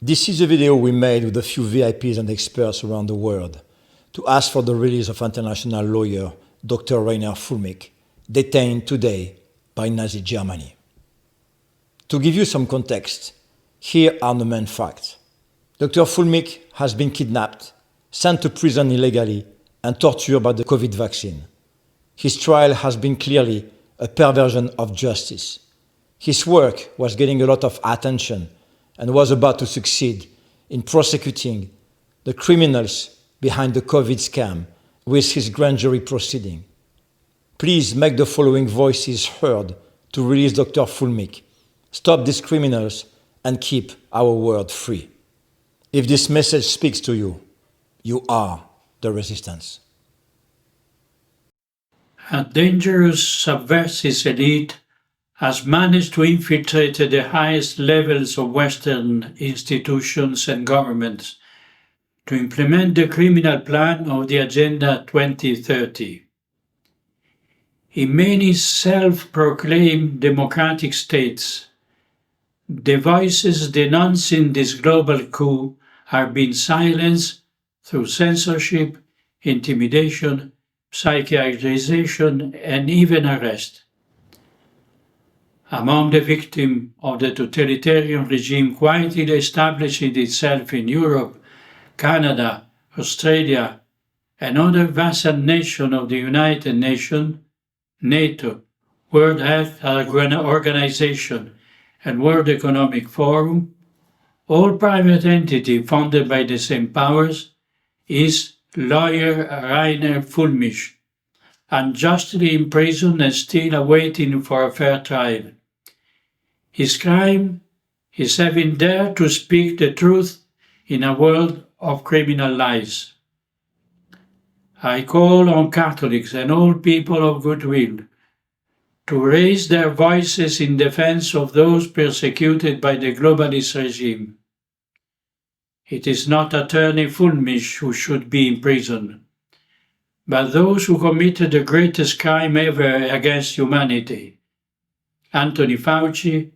This is a video we made with a few VIPs and experts around the world to ask for the release of international lawyer Dr. Reiner Fuellmich, detained today by Nazi Germany. To give you some context, here are the main facts. Dr. Fuellmich has been kidnapped, sent to prison illegally, and tortured by the COVID vaccine. His trial has been clearly a perversion of justice. His work was getting a lot of attention and was about to succeed in prosecuting the criminals behind the COVID scam with his grand jury proceeding. Please make the following voices heard to release Dr. Fuellmich, stop these criminals, and keep our world free. If this message speaks to you, you are the resistance. A dangerous subversive elite has managed to infiltrate the highest levels of Western institutions and governments to implement the criminal plan of the Agenda 2030. In many self-proclaimed democratic states, the voices denouncing this global coup are being silenced through censorship, intimidation, psychiatrization, and even arrest. Among the victims of the totalitarian regime quietly establishing itself in Europe, Canada, Australia, and other vassal nations of the United Nations, NATO, World Health Organization, and World Economic Forum, all private entities funded by the same powers, is lawyer Reiner Fuellmich, unjustly imprisoned and still awaiting for a fair trial. His crime is having dared to speak the truth in a world of criminal lies. I call on Catholics and all people of goodwill to raise their voices in defense of those persecuted by the globalist regime. It is not Attorney Fuellmich who should be imprisoned, but those who committed the greatest crime ever against humanity: Anthony Fauci,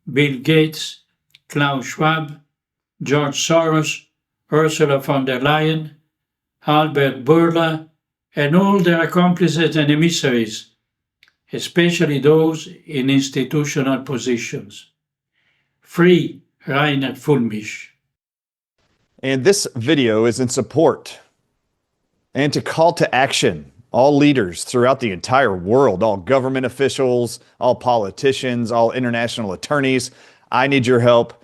Bill Gates, Klaus Schwab, George Soros, Ursula von der Leyen, Albert Bourla, and all their accomplices and emissaries, especially those in institutional positions. Free Reiner Fuellmich. And this video is in support and to call to action all leaders throughout the entire world, all government officials, all politicians, all international attorneys. I need your help,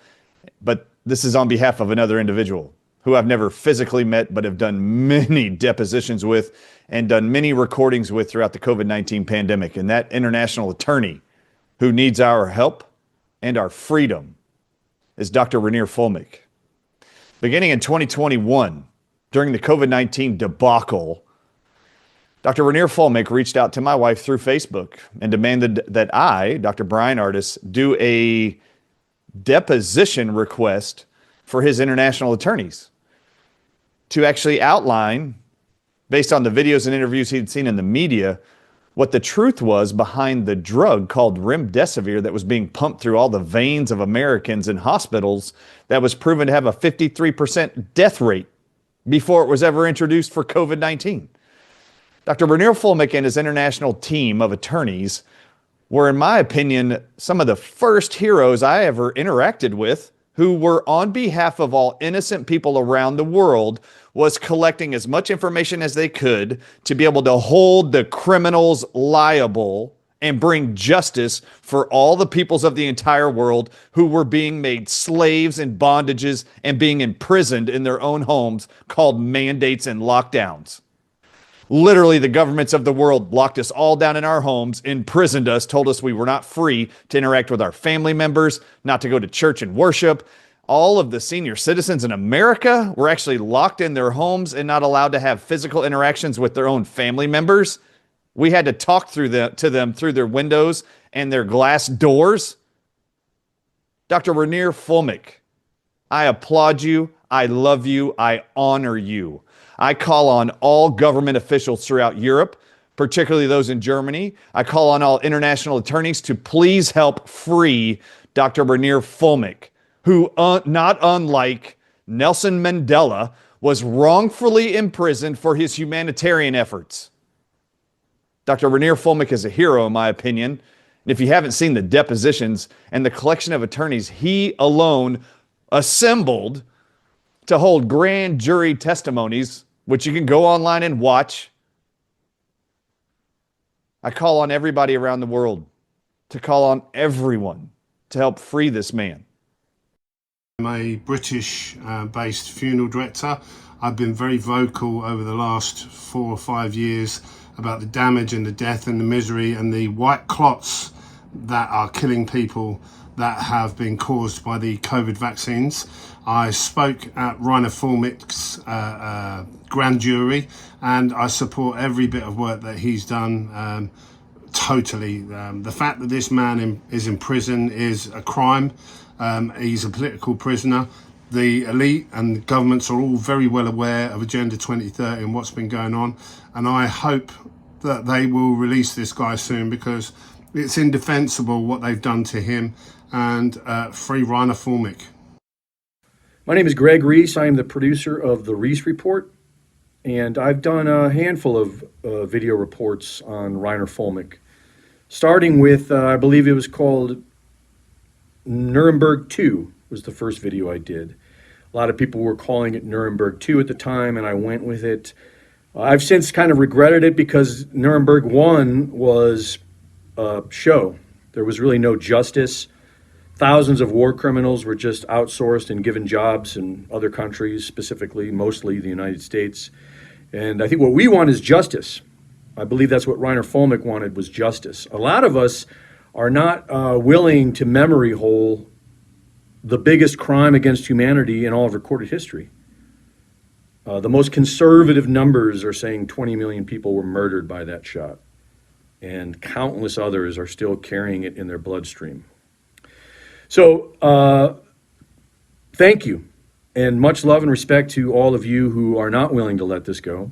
but this is on behalf of another individual who I've never physically met, but have done many depositions with and done many recordings with throughout the COVID-19 pandemic. And that international attorney who needs our help and our freedom is Dr. Reiner Fuellmich. Beginning in 2021, during the COVID-19 debacle, Dr. Reiner Fuellmich reached out to my wife through Facebook and demanded that I, Dr. Brian Artis, do a deposition request for his international attorneys to actually outline, based on the videos and interviews he'd seen in the media, what the truth was behind the drug called remdesivir that was being pumped through all the veins of Americans in hospitals that was proven to have a 53% death rate before it was ever introduced for COVID-19. Dr. Reiner Fuellmich and his international team of attorneys were, in my opinion, some of the first heroes I ever interacted with who were, on behalf of all innocent people around the world, was collecting as much information as they could to be able to hold the criminals liable and bring justice for all the peoples of the entire world who were being made slaves and bondages and being imprisoned in their own homes, called mandates and lockdowns. Literally, the governments of the world locked us all down in our homes, imprisoned us, told us we were not free to interact with our family members, not to go to church and worship. All of the senior citizens in America were actually locked in their homes and not allowed to have physical interactions with their own family members. We had to talk to them through their windows and their glass doors. Dr. Reiner Fuellmich, I applaud you. I love you. I honor you. I call on all government officials throughout Europe, particularly those in Germany. I call on all international attorneys to please help free Dr. Reiner Fuellmich. who, not unlike Nelson Mandela, was wrongfully imprisoned for his humanitarian efforts. Dr. Reiner Fuellmich is a hero, in my opinion. And if you haven't seen the depositions and the collection of attorneys he alone assembled to hold grand jury testimonies, which you can go online and watch, I call on everybody around the world to call on everyone to help free this man. I'm a British-based funeral director. I've been very vocal over the last 4 or 5 years about the damage and the death and the misery and the white clots that are killing people that have been caused by the COVID vaccines. I spoke at Reiner Fuellmich's grand jury, and I support every bit of work that he's done. Totally. The fact that this man is in prison is a crime. He's a political prisoner. The elite and governments are all very well aware of Agenda 2030 and what's been going on. And I hope that they will release this guy soon, because it's indefensible what they've done to him. And free Reiner Fuellmich. My name is Greg Reese. I am the producer of The Reese Report, and I've done a handful of video reports on Reiner Fuellmich, starting with, I believe it was called Nuremberg 2 was the first video I did. A lot of people were calling it Nuremberg 2 at the time, and I went with it. I've since kind of regretted it, because Nuremberg 1 was a show. There was really no justice. Thousands of war criminals were just outsourced and given jobs in other countries, specifically, mostly the United States. And I think what we want is justice. I believe that's what Reiner Fuellmich wanted, was justice. A lot of us are not willing to memory hole the biggest crime against humanity in all of recorded history. The most conservative numbers are saying 20 million people were murdered by that shot, and countless others are still carrying it in their bloodstream. So thank you, and much love and respect to all of you who are not willing to let this go.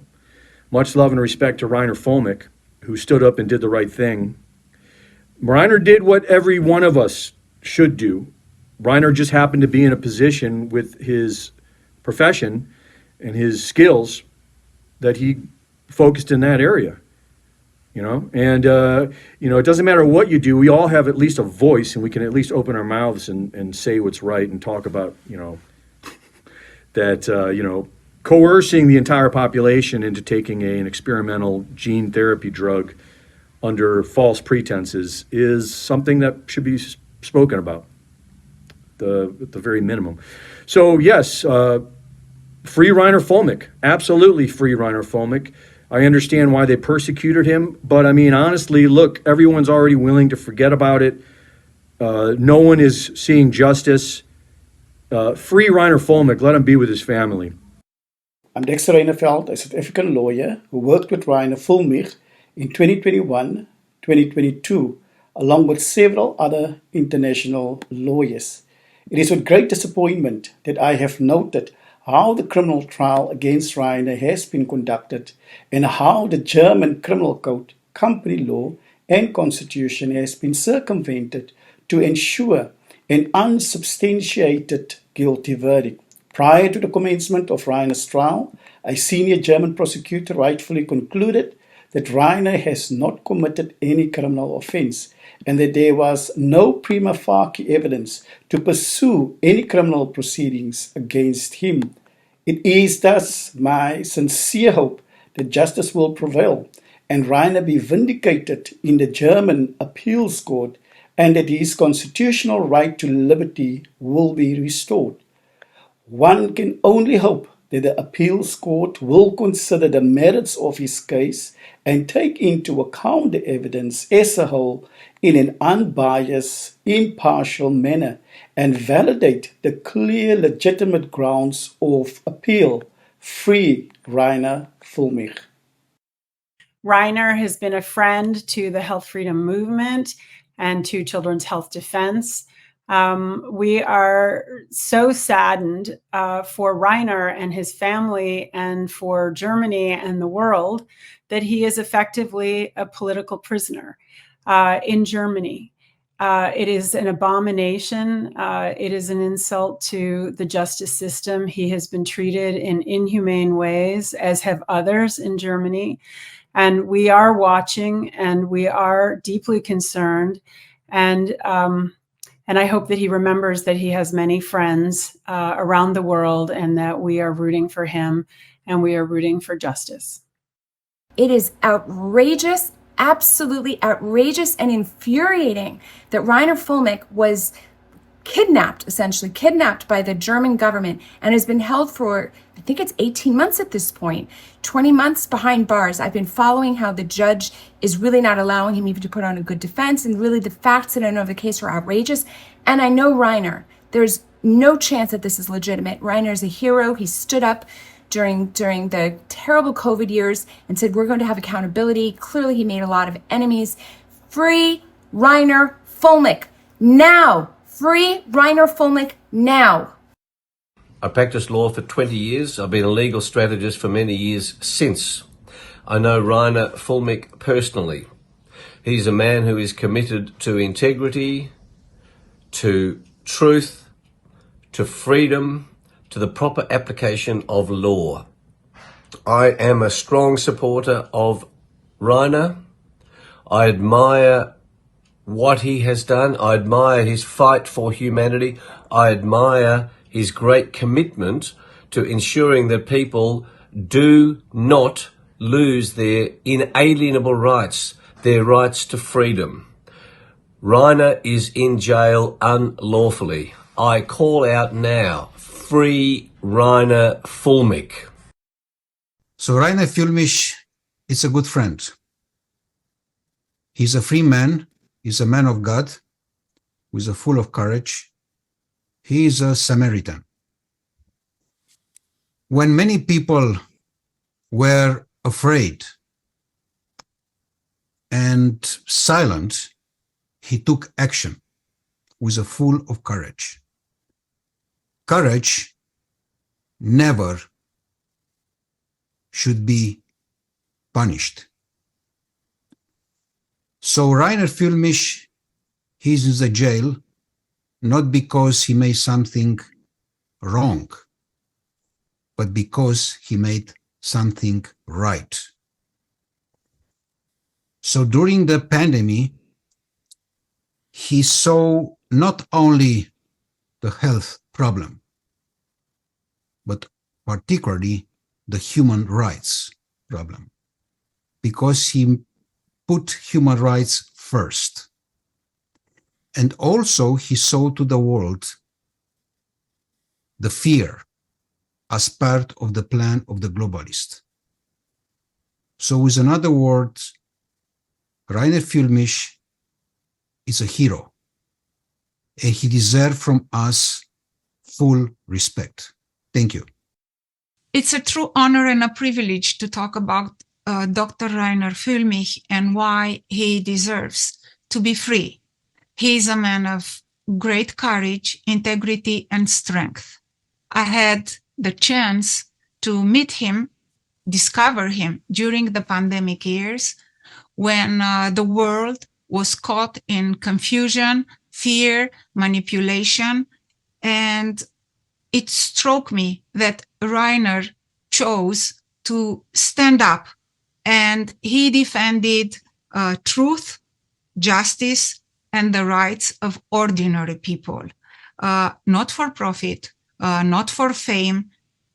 Much love and respect to Reiner Fuellmich, who stood up and did the right thing. Reiner did what every one of us should do. Reiner just happened to be in a position with his profession and his skills that he focused in that area. And it doesn't matter what you do. We all have at least a voice, and we can at least open our mouths and say what's right and talk about, that, coercing the entire population into taking an experimental gene therapy drug under false pretenses is something that should be spoken about, at the very minimum. So yes, free Reiner Fuellmich, absolutely free Reiner Fuellmich. I understand why they persecuted him, but I mean, honestly, look, everyone's already willing to forget about it. No one is seeing justice. Free Reiner Fuellmich, let him be with his family. I'm Dexter Reineveld, a South African lawyer who worked with Reiner Fuellmich in 2021, 2022, along with several other international lawyers. It is with great disappointment that I have noted how the criminal trial against Reiner has been conducted, and how the German criminal code, company law, and constitution has been circumvented to ensure an unsubstantiated guilty verdict. Prior to the commencement of Reiner's trial, a senior German prosecutor rightfully concluded that Reiner has not committed any criminal offense, and that there was no prima facie evidence to pursue any criminal proceedings against him. It is thus my sincere hope that justice will prevail and Reiner be vindicated in the German appeals court, and that his constitutional right to liberty will be restored. One can only hope that the appeals court will consider the merits of his case and take into account the evidence as a whole in an unbiased, impartial manner, and validate the clear, legitimate grounds of appeal. Free Reiner Fuellmich. Reiner has been a friend to the health freedom movement and to Children's Health Defense. We are so saddened for Reiner and his family, and for Germany and the world, that he is effectively a political prisoner in Germany. It is an abomination. It is an insult to the justice system. He has been treated in inhumane ways, as have others in Germany. And we are watching, and we are deeply concerned. And I hope that he remembers that he has many friends around the world, and that we are rooting for him, and we are rooting for justice. It is outrageous, absolutely outrageous and infuriating that Reiner Fuellmich was kidnapped, essentially kidnapped by the German government, and has been held for, I think it's 18 months at this point, 20 months behind bars. I've been following how the judge is really not allowing him even to put on a good defense, and really the facts that I know of the case are outrageous. And I know Reiner, there's no chance that this is legitimate. Reiner is a hero. He stood up during the terrible COVID years and said, we're going to have accountability. Clearly he made a lot of enemies. Free Reiner Fuellmich now. Free Reiner Fuellmich now. I practiced law for 20 years. I've been a legal strategist for many years since. I know Reiner Fuellmich personally. He's a man who is committed to integrity, to truth, to freedom, to the proper application of law. I am a strong supporter of Reiner. I admire what he has done. I admire his fight for humanity. I admire his great commitment to ensuring that people do not lose their inalienable rights, their rights to freedom. Reiner is in jail unlawfully. I call out now, free Reiner Fuellmich. So Reiner Fuellmich is a good friend. He's a free man. He's a man of God who is full of courage. He is a Samaritan. When many people were afraid and silent, he took action with full of courage. Courage never should be punished. So Reiner Fuellmich, he's in the jail, not because he made something wrong, but because he made something right. So during the pandemic, he saw not only the health problem, but particularly the human rights problem, because he put human rights first. And also he saw to the world the fear as part of the plan of the globalist. So with another words, Reiner Fuellmich is a hero, and he deserves from us full respect. Thank you. It's a true honor and a privilege to talk about Dr. Reiner Fuellmich and why he deserves to be free. He is a man of great courage, integrity, and strength. I had the chance to meet him, discover him during the pandemic years when the world was caught in confusion, fear, manipulation, and it struck me that Reiner chose to stand up, and he defended truth, justice, and the rights of ordinary people, not for profit, not for fame.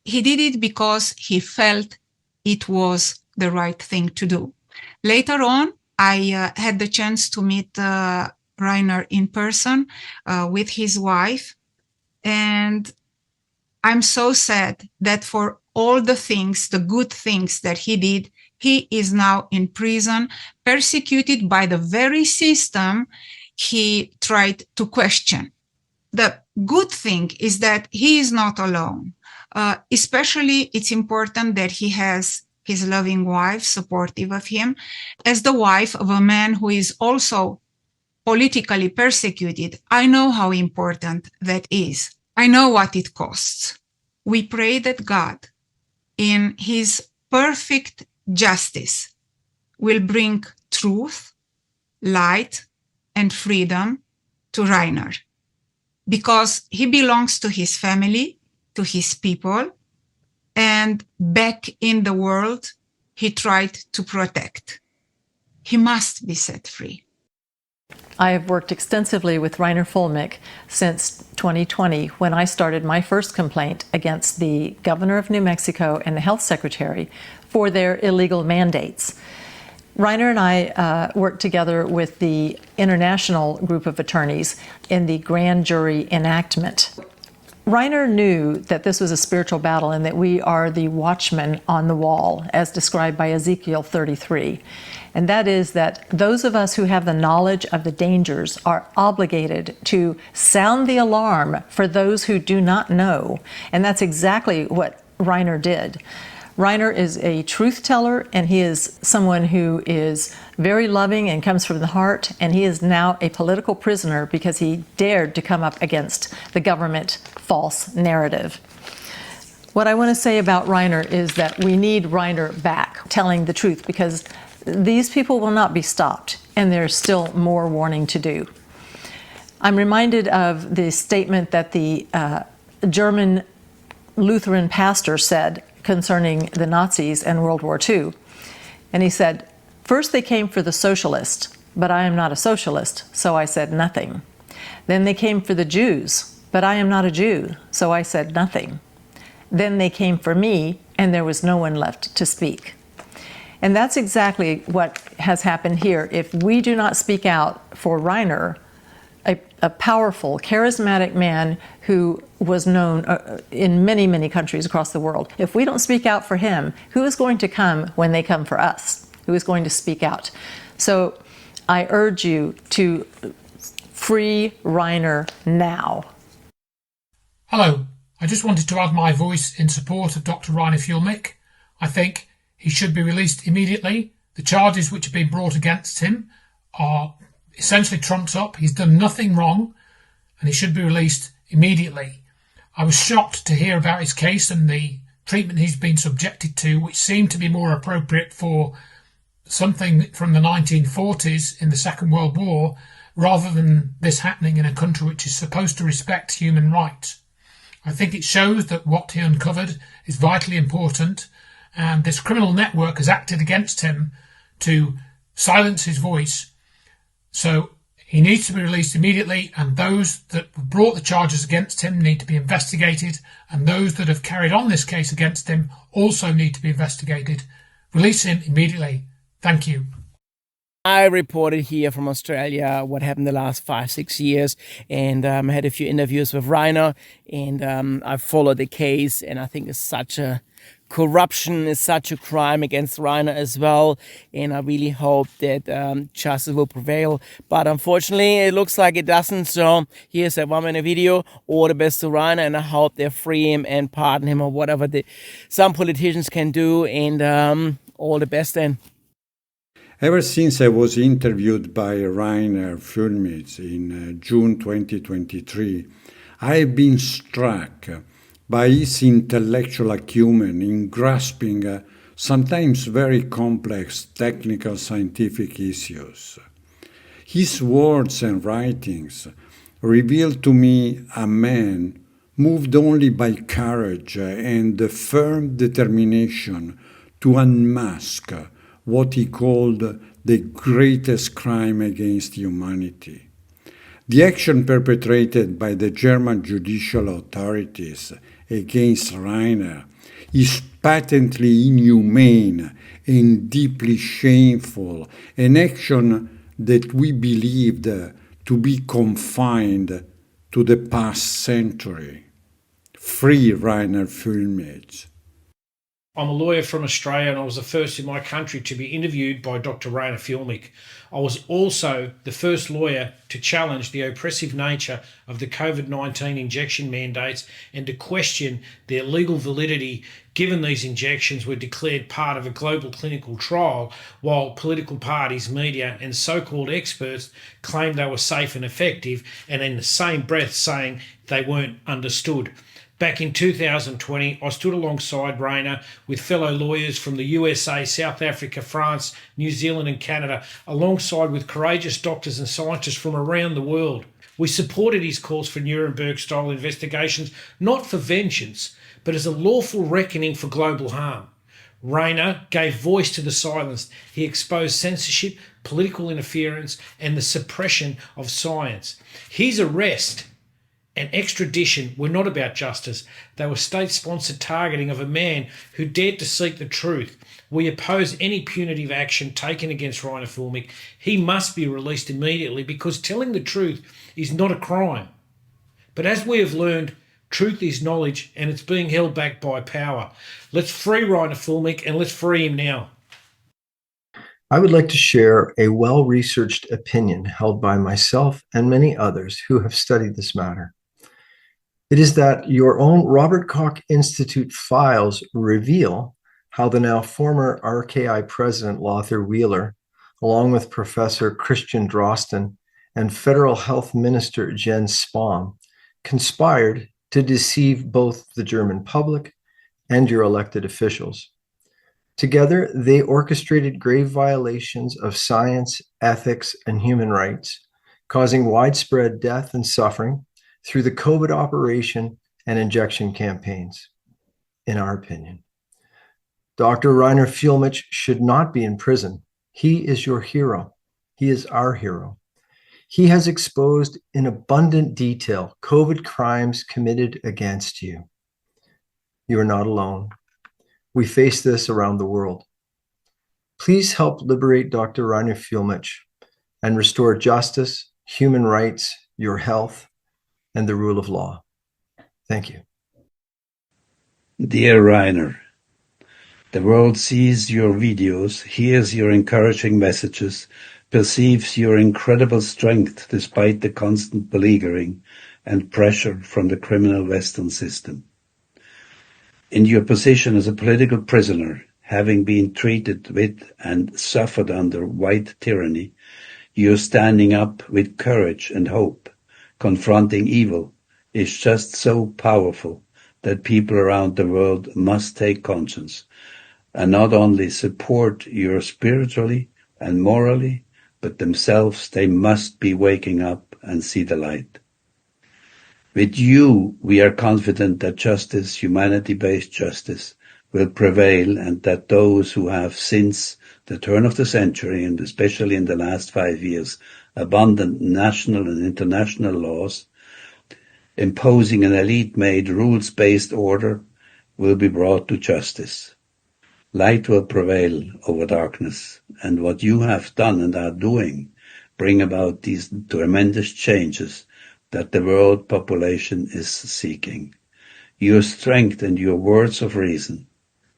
He did it because he felt it was the right thing to do. Later on, I had the chance to meet Reiner in person with his wife, and I'm so sad that for all the things, the good things that he did, he is now in prison, persecuted by the very system he tried to question. The good thing is that he is not alone. Especially, it's important that he has his loving wife supportive of him, as the wife of a man who is also politically persecuted. I know how important that is. I know what it costs. We pray that God, in his perfect justice, will bring truth, light, and freedom to Reiner because he belongs to his family, to his people, and back in the world, he tried to protect. He must be set free. I have worked extensively with Reiner Fuellmich since 2020 when I started my first complaint against the governor of New Mexico and the health secretary for their illegal mandates. Reiner and I worked together with the international group of attorneys in the grand jury enactment. Reiner knew that this was a spiritual battle and that we are the watchmen on the wall, as described by Ezekiel 33. And that is that those of us who have the knowledge of the dangers are obligated to sound the alarm for those who do not know. And that's exactly what Reiner did. Reiner is a truth teller, and he is someone who is very loving and comes from the heart, and he is now a political prisoner because he dared to come up against the government false narrative. What I want to say about Reiner is that we need Reiner back telling the truth because these people will not be stopped, and there's still more warning to do. I'm reminded of the statement that the German Lutheran pastor said concerning the Nazis and World War II. And he said, "First they came for the socialist, but I am not a socialist, so I said nothing. Then they came for the Jews, but I am not a Jew, so I said nothing. Then they came for me, and there was no one left to speak." And that's exactly what has happened here. If we do not speak out for Reiner, a powerful, charismatic man who was known in many, many countries across the world, if we don't speak out for him, who is going to come when they come for us? Who is going to speak out? So I urge you to free Reiner now. Hello, I just wanted to add my voice in support of Dr. Reiner Fuellmich. I think he should be released immediately. The charges which have been brought against him are essentially trumped up. He's done nothing wrong, and he should be released immediately. I was shocked to hear about his case and the treatment he's been subjected to, which seemed to be more appropriate for something from the 1940s in the Second World War, rather than this happening in a country which is supposed to respect human rights. I think it shows that what he uncovered is vitally important, and this criminal network has acted against him to silence his voice. So he needs to be released immediately, and those that brought the charges against him need to be investigated, and those that have carried on this case against him also need to be investigated. Release him immediately. Thank you. I reported here from Australia what happened the last 5-6 years, and I had a few interviews with Reiner, and I followed the case, and I think it's such a corruption is such a crime against Reiner as well, and I really hope that justice will prevail, but unfortunately it looks like it doesn't. So here's a 1-minute video. All the best to Reiner, and I hope they free him and pardon him, or whatever some politicians can do, and all the best then. Ever since I was interviewed by Reiner Fuellmich in June 2023, I have been struck by his intellectual acumen in grasping sometimes very complex technical scientific issues. His words and writings reveal to me a man moved only by courage and the firm determination to unmask what he called the greatest crime against humanity. The action perpetrated by the German judicial authorities against Reiner is patently inhumane and deeply shameful, an action that we believed to be confined to the past century. Free Reiner Fuellmich. I'm a lawyer from Australia, and I was the first in my country to be interviewed by Dr. Reiner Fuellmich. I was also the first lawyer to challenge the oppressive nature of the COVID-19 injection mandates and to question their legal validity, given these injections were declared part of a global clinical trial, while political parties, media and so-called experts claimed they were safe and effective, and in the same breath saying they weren't understood. Back in 2020, I stood alongside Reiner with fellow lawyers from the USA, South Africa, France, New Zealand and Canada, alongside with courageous doctors and scientists from around the world. We supported his calls for Nuremberg-style investigations, not for vengeance, but as a lawful reckoning for global harm. Reiner gave voice to the silenced. He exposed censorship, political interference, and the suppression of science. His arrest and extradition were not about justice. They were state-sponsored targeting of a man who dared to seek the truth. We oppose any punitive action taken against Reiner Fuellmich. He must be released immediately because telling the truth is not a crime. But as we have learned, truth is knowledge and it's being held back by power. Let's free Reiner Fuellmich and let's free him now. I would like to share a well-researched opinion held by myself and many others who have studied this matter. It is that your own Robert Koch Institute files reveal how the now former RKI president Lothar Wieler, along with Professor Christian Drosten and Federal Health Minister Jens Spahn, conspired to deceive both the German public and your elected officials. Together, they orchestrated grave violations of science, ethics, and human rights, causing widespread death and suffering through the COVID operation and injection campaigns, in our opinion. Dr. Reiner Fuellmich should not be in prison. He is your hero. He is our hero. He has exposed in abundant detail COVID crimes committed against you. You are not alone. We face this around the world. Please help liberate Dr. Reiner Fuellmich and restore justice, human rights, your health, and the rule of law. Thank you. Dear Reiner, the world sees your videos, hears your encouraging messages, perceives your incredible strength despite the constant beleaguering and pressure from the criminal Western system. In your position as a political prisoner, having been treated with and suffered under white tyranny, you're standing up with courage and hope. Confronting evil is just so powerful that people around the world must take conscience and not only support you spiritually and morally, but themselves they must be waking up and see the light. With you, we are confident that justice, humanity-based justice, will prevail and that those who have since the turn of the century, and especially in the last 5 years, abundant national and international laws, imposing an elite-made rules-based order, will be brought to justice. Light will prevail over darkness, and what you have done and are doing bring about these tremendous changes that the world population is seeking. Your strength and your words of reason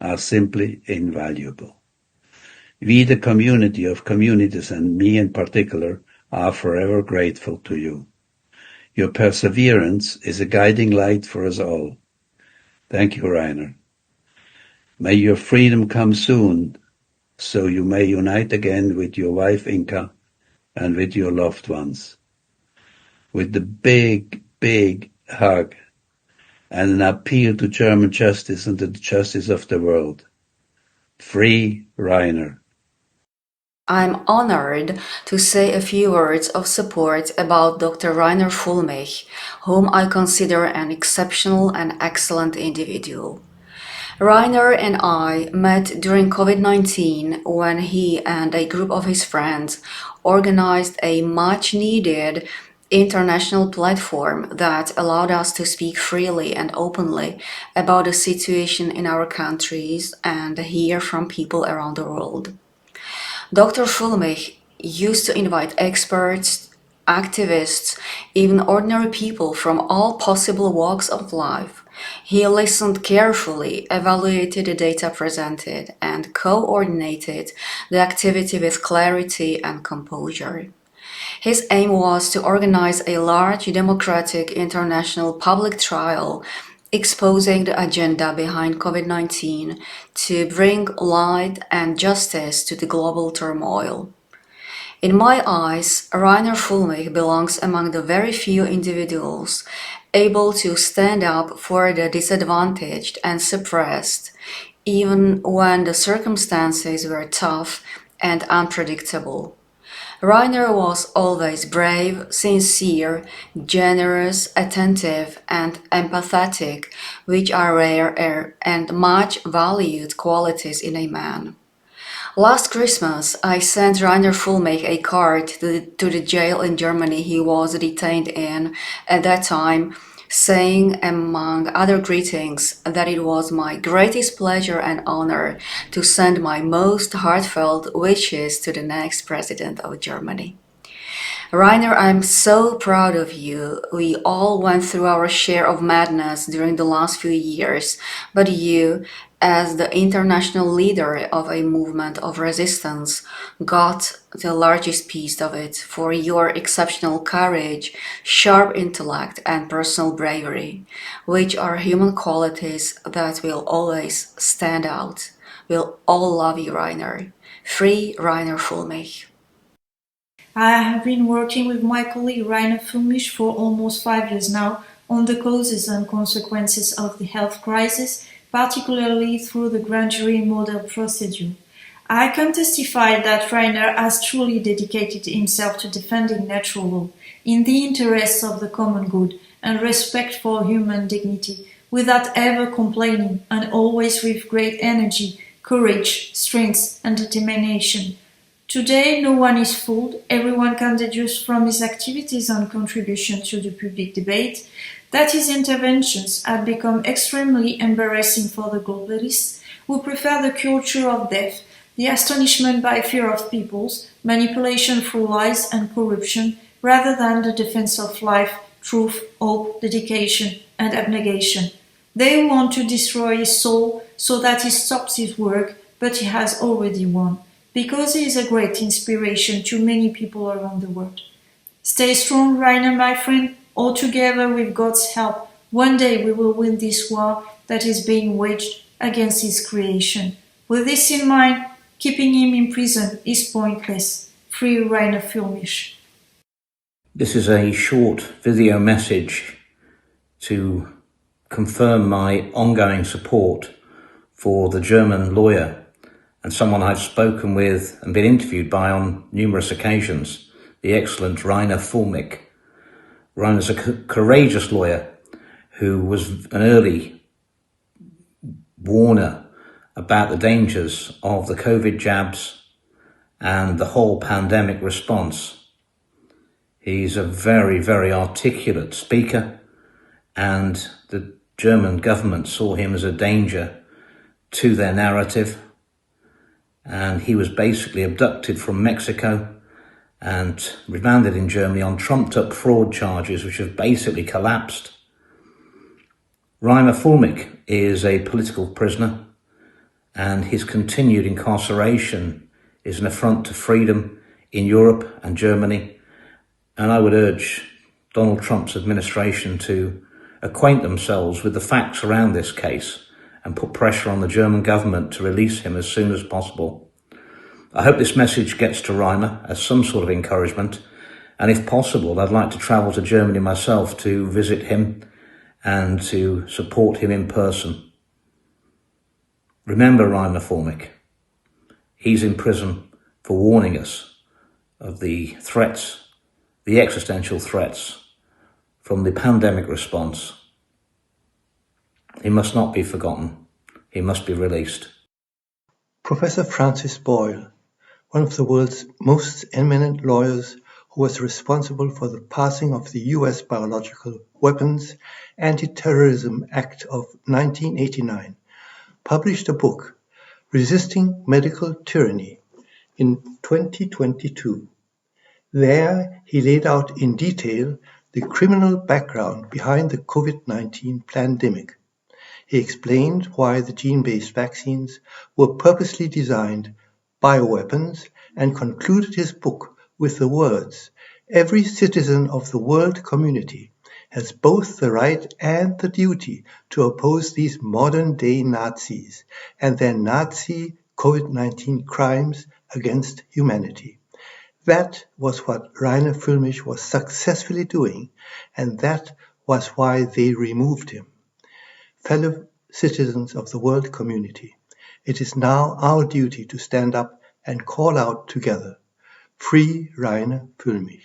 are simply invaluable. We, the community of communities, and me in particular, are forever grateful to you. Your perseverance is a guiding light for us all. Thank you, Reiner. May your freedom come soon, so you may unite again with your wife Inka and with your loved ones. With the big, big hug and an appeal to German justice and to the justice of the world. Free Reiner. I'm honored to say a few words of support about Dr. Reiner Fuellmich, whom I consider an exceptional and excellent individual. Reiner and I met during COVID-19 when he and a group of his friends organized a much-needed international platform that allowed us to speak freely and openly about the situation in our countries and hear from people around the world. Dr. Fuellmich used to invite experts, activists, even ordinary people from all possible walks of life. He listened carefully, evaluated the data presented, and coordinated the activity with clarity and composure. His aim was to organize a large democratic international public trial exposing the agenda behind COVID-19 to bring light and justice to the global turmoil. In my eyes, Reiner Fuellmich belongs among the very few individuals able to stand up for the disadvantaged and suppressed, even when the circumstances were tough and unpredictable. Reiner was always brave, sincere, generous, attentive, and empathetic, which are rare and much valued qualities in a man. Last Christmas, I sent Reiner Fuellmich a card to the jail in Germany he was detained in at that time, saying, among other greetings, that it was my greatest pleasure and honor to send my most heartfelt wishes to the next president of Germany. Reiner, I'm so proud of you. We all went through our share of madness during the last few years, but you, as the international leader of a movement of resistance, got the largest piece of it for your exceptional courage, sharp intellect, and personal bravery, which are human qualities that will always stand out. We'll all love you, Reiner. Free Reiner Fuellmich. I have been working with my colleague Reiner Fuellmich for almost 5 years now on the causes and consequences of the health crisis, particularly through the grand jury model procedure. I can testify that Reiner has truly dedicated himself to defending natural law in the interests of the common good and respect for human dignity, without ever complaining and always with great energy, courage, strength and determination. Today, no one is fooled. Everyone can deduce from his activities and contribution to the public debate that his interventions have become extremely embarrassing for the globalists who prefer the culture of death, the astonishment by fear of peoples, manipulation through lies and corruption, rather than the defense of life, truth, hope, dedication, and abnegation. They want to destroy his soul so that he stops his work, but he has already won, because he is a great inspiration to many people around the world. Stay strong, Reiner, my friend. All together, with God's help, one day we will win this war that is being waged against his creation. With this in mind, keeping him in prison is pointless. Free Reiner Fuellmich. This is a short video message to confirm my ongoing support for the German lawyer and someone I've spoken with and been interviewed by on numerous occasions, the excellent Reiner Fuellmich. Reiner's a courageous lawyer who was an early warner about the dangers of the COVID jabs and the whole pandemic response. He's a very, very articulate speaker, and the German government saw him as a danger to their narrative. And he was basically abducted from Mexico and remanded in Germany on trumped-up fraud charges, which have basically collapsed. Reiner Fuellmich is a political prisoner, and his continued incarceration is an affront to freedom in Europe and Germany. And I would urge Donald Trump's administration to acquaint themselves with the facts around this case and put pressure on the German government to release him as soon as possible. I hope this message gets to Reiner as some sort of encouragement, and if possible, I'd like to travel to Germany myself to visit him and to support him in person. Remember Reiner Fuellmich. He's in prison for warning us of the threats, the existential threats from the pandemic response. He must not be forgotten. He must be released. Professor Francis Boyle, one of the world's most eminent lawyers who was responsible for the passing of the US Biological Weapons Anti-Terrorism Act of 1989, published a book, Resisting Medical Tyranny, in 2022. There, he laid out in detail the criminal background behind the COVID-19 pandemic. He explained why the gene-based vaccines were purposely designed bioweapons and concluded his book with the words, "Every citizen of the world community has both the right and the duty to oppose these modern-day Nazis and their Nazi COVID-19 crimes against humanity." That was what Reiner Fuellmich was successfully doing, and that was why they removed him. Fellow citizens of the world community, it is now our duty to stand up and call out together, free Reiner Fuellmich.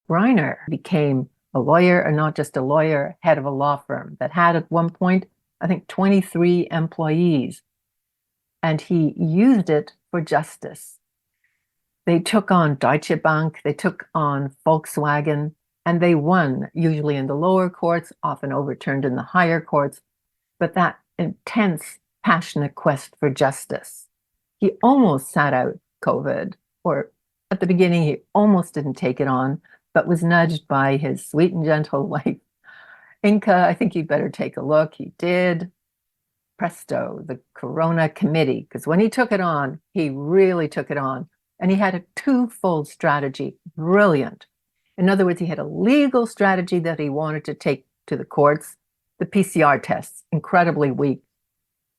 Reiner became a lawyer, and not just a lawyer, head of a law firm that had at one point, I think, 23 employees. And he used it for justice. They took on Deutsche Bank, they took on Volkswagen, and they won, usually in the lower courts, often overturned in the higher courts. But that intense, passionate quest for justice. He almost sat out COVID, or at the beginning, he almost didn't take it on, but was nudged by his sweet and gentle wife, Inka. I think you'd better take a look. He did. Presto, the Corona Committee, because when he took it on, he really took it on. And he had a twofold strategy. Brilliant. In other words, he had a legal strategy that he wanted to take to the courts. The PCR tests, incredibly weak,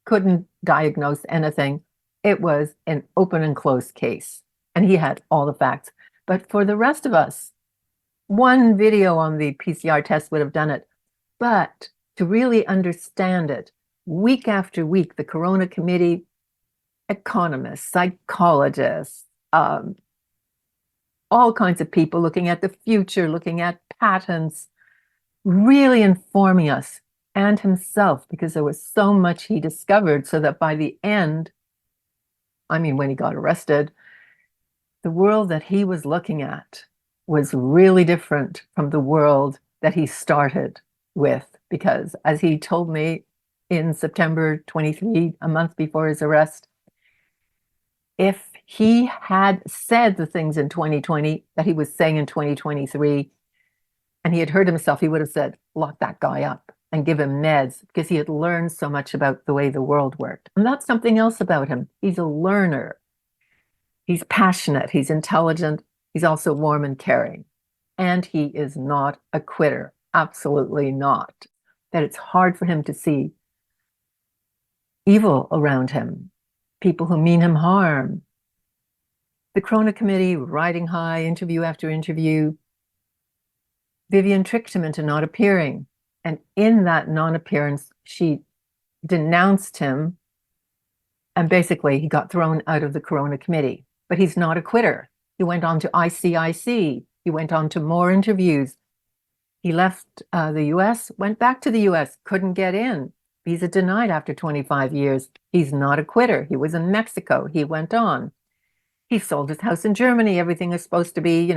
couldn't diagnose anything. It was an open and closed case. And he had all the facts. But for the rest of us, one video on the PCR test would have done it. But to really understand it, week after week, the Corona Committee, economists, psychologists, all kinds of people looking at the future, looking at patents, really informing us, and himself, because there was so much he discovered, so that by the end, I mean, when he got arrested, the world that he was looking at was really different from the world that he started with. Because as he told me in September 23, a month before his arrest, if he had said the things in 2020 that he was saying in 2023, and he had heard himself, he would have said, lock that guy up and give him meds, because he had learned so much about the way the world worked. And that's something else about him. He's a learner. He's passionate. He's intelligent. He's also warm and caring. And he is not a quitter. Absolutely not. That it's hard for him to see evil around him, people who mean him harm. The Corona Committee, riding high, interview after interview. Vivian tricked him into not appearing. And in that non-appearance, she denounced him. And basically, he got thrown out of the Corona Committee. But he's not a quitter. He went on to ICIC. He went on to more interviews. He left the US, went back to the US, couldn't get in. Visa denied after 25 years. He's not a quitter. He was in Mexico. He went on. He sold his house in Germany. Everything is supposed to be,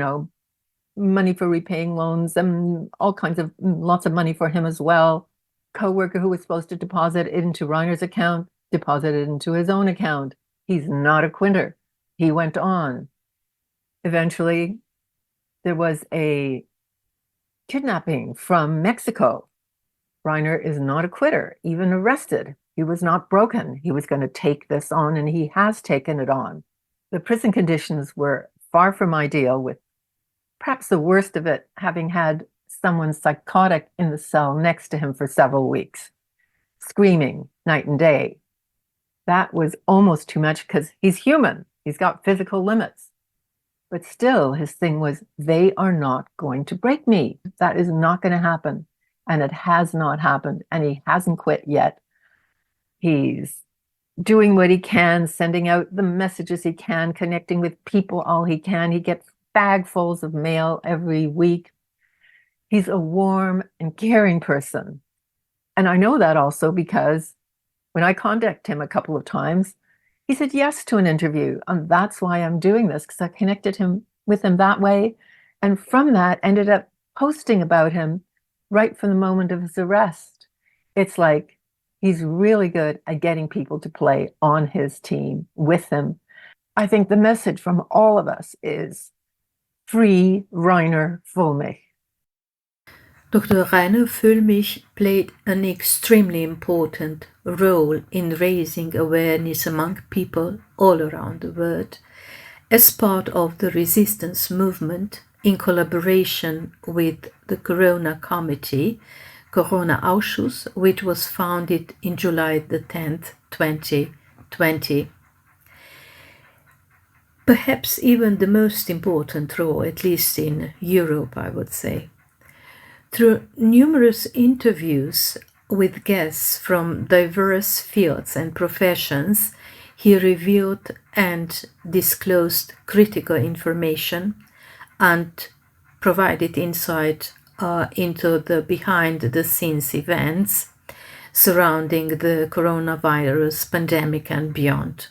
money for repaying loans and all kinds of, lots of money for him as well. Co-worker who was supposed to deposit it into Reiner's account, deposited it into his own account. He's not a quitter. He went on. Eventually, there was a kidnapping from Mexico. Reiner is not a quitter, even arrested. He was not broken. He was going to take this on, and he has taken it on. The prison conditions were far from ideal, with perhaps the worst of it having had someone psychotic in the cell next to him for several weeks, screaming night and day. That was almost too much, because he's human. He's got physical limits. But still, his thing was, they are not going to break me. That is not going to happen. And it has not happened. And he hasn't quit yet. He's doing what he can, sending out the messages he can, connecting with people all he can. He gets bagfuls of mail every week. He's a warm and caring person. And I know that also because when I contacted him a couple of times, he said yes to an interview. And that's why I'm doing this, because I connected with him that way. And from that, ended up posting about him right from the moment of his arrest. It's like he's really good at getting people to play on his team with him. I think the message from all of us is free Reiner Fuellmich. Dr. Reiner Fuellmich played an extremely important role in raising awareness among people all around the world as part of the resistance movement in collaboration with the Corona Committee, Corona Ausschuss, which was founded in July the 10th, 2020. Perhaps even the most important role, at least in Europe, I would say. Through numerous interviews with guests from diverse fields and professions, he revealed and disclosed critical information and provided insight into the behind-the-scenes events surrounding the coronavirus pandemic and beyond.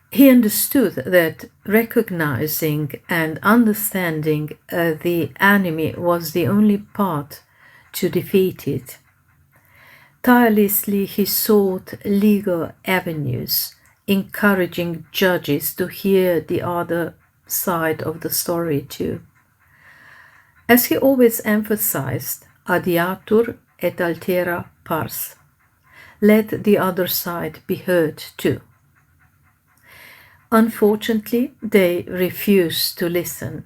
He understood that recognizing and understanding the enemy was the only path to defeat it. Tirelessly, he sought legal avenues, encouraging judges to hear the other side of the story too. As he always emphasized, adiatur et altera pars. Let the other side be heard too. Unfortunately, they refused to listen.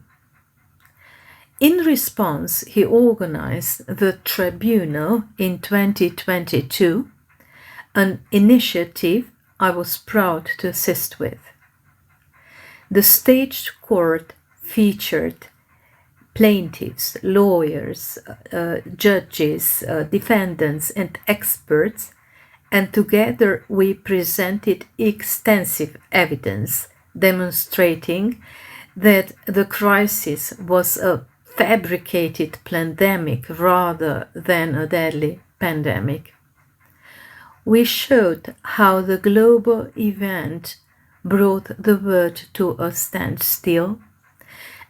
In response, he organized the Tribunal in 2022, an initiative I was proud to assist with. The staged court featured plaintiffs, lawyers, judges, defendants, and experts, and together we presented extensive evidence demonstrating that the crisis was a fabricated pandemic rather than a deadly pandemic. We showed how the global event brought the world to a standstill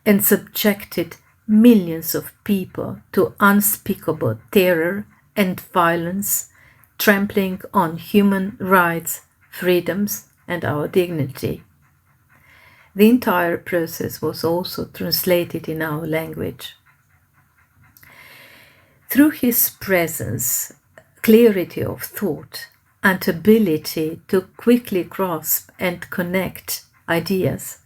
and subjected millions of people to unspeakable terror and violence, trampling on human rights, freedoms, and our dignity. The entire process was also translated in our language. Through his presence, clarity of thought, and ability to quickly grasp and connect ideas,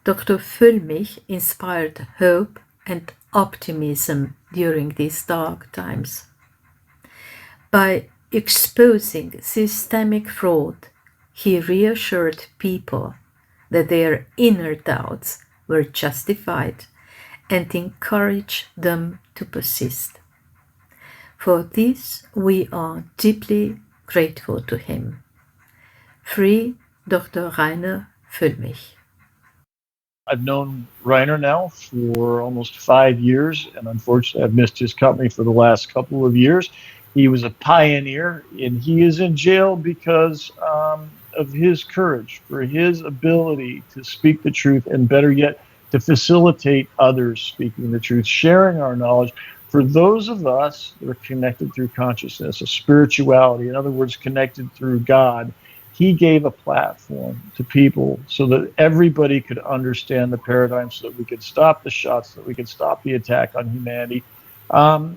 Dr. Fuellmich inspired hope and optimism during these dark times. By exposing systemic fraud, he reassured people that their inner doubts were justified and encouraged them to persist. For this, we are deeply grateful to him. Free Dr. Reiner Fuellmich. I've known Reiner now for almost 5 years, and unfortunately I've missed his company for the last couple of years. He was a pioneer, and he is in jail because of his courage, for his ability to speak the truth, and better yet, to facilitate others speaking the truth, sharing our knowledge. For those of us that are connected through consciousness, a spirituality, in other words, connected through God, he gave a platform to people so that everybody could understand the paradigm, so that we could stop the shots, so that we could stop the attack on humanity.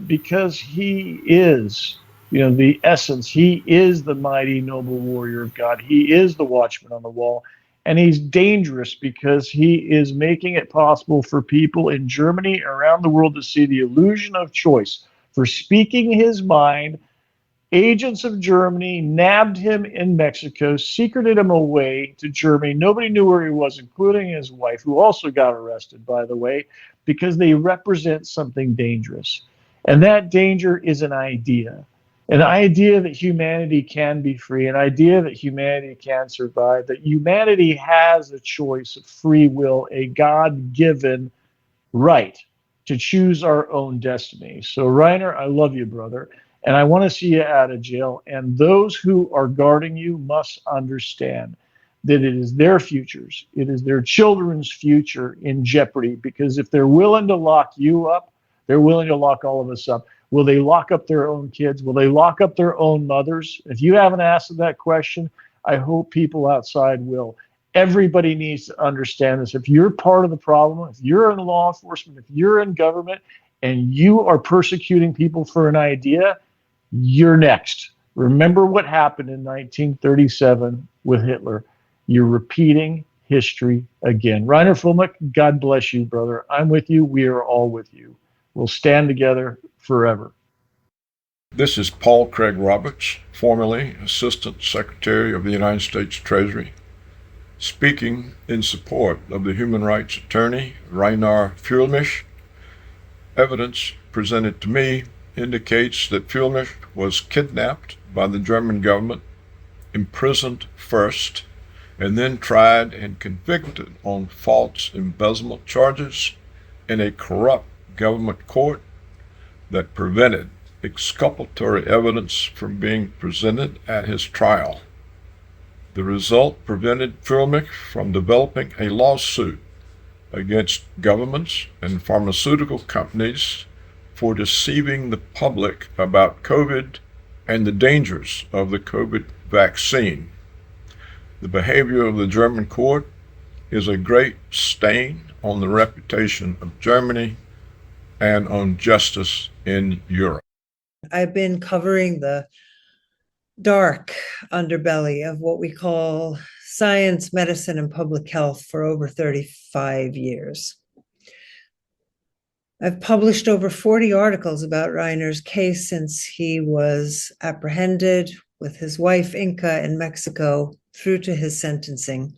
Because he is, the essence. He is the mighty, noble warrior of God. He is the watchman on the wall. And he's dangerous because he is making it possible for people in Germany, around the world, to see the illusion of choice. For speaking his mind, agents of Germany nabbed him in Mexico, secreted him away to Germany. Nobody knew where he was, including his wife, who also got arrested, by the way, because they represent something dangerous. And that danger is an idea that humanity can be free, an idea that humanity can survive, that humanity has a choice of free will, a God-given right to choose our own destiny. So, Reiner, I love you, brother, and I want to see you out of jail. And those who are guarding you must understand that it is their futures, it is their children's future in jeopardy, because if they're willing to lock you up, they're willing to lock all of us up. Will they lock up their own kids? Will they lock up their own mothers? If you haven't asked that question, I hope people outside will. Everybody needs to understand this. If you're part of the problem, if you're in law enforcement, if you're in government, and you are persecuting people for an idea, you're next. Remember what happened in 1937 with Hitler. You're repeating history again. Reiner Fuellmich, God bless you, brother. I'm with you. We are all with you. We'll stand together forever. This is Paul Craig Roberts, formerly Assistant Secretary of the United States Treasury, speaking in support of the human rights attorney, Reiner Fuellmich, Evidence presented to me indicates that Fuellmich was kidnapped by the German government, imprisoned first, and then tried and convicted on false embezzlement charges in a corrupt government court that prevented exculpatory evidence from being presented at his trial. The result prevented Fuellmich from developing a lawsuit against governments and pharmaceutical companies for deceiving the public about COVID and the dangers of the COVID vaccine. The behavior of the German court is a great stain on the reputation of Germany and on justice in Europe. I've been covering the dark underbelly of what we call science, medicine, and public health for over 35 years. I've published over 40 articles about Reiner's case since he was apprehended with his wife Inca in Mexico through to his sentencing.